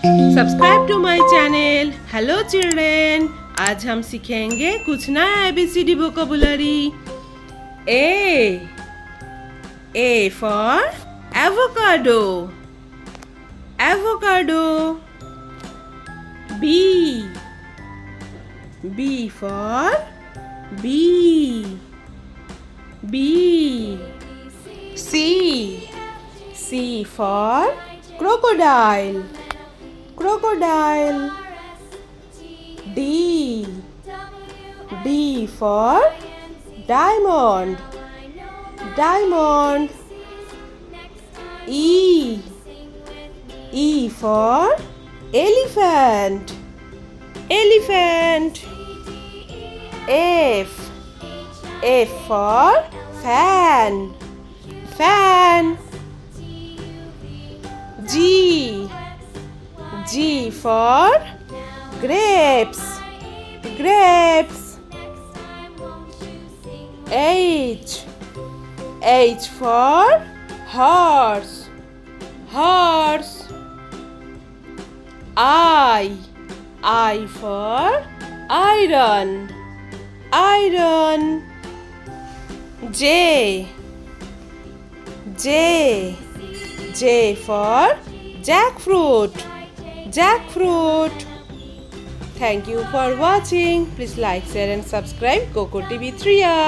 Subscribe to my channel. Hello children, आज हम सीखेंगे कुछ नया ABCD vocabulary. A for avocado, avocado. B for bee, bee. C for crocodile, crocodile. D for diamond, diamond. E for elephant, elephant. F for fan, fan. G for grapes, grapes. H for horse, horse. I for iron, iron. J for jackfruit, jackfruit. Thank you for watching. Please like, share and subscribe Coco TV 3R.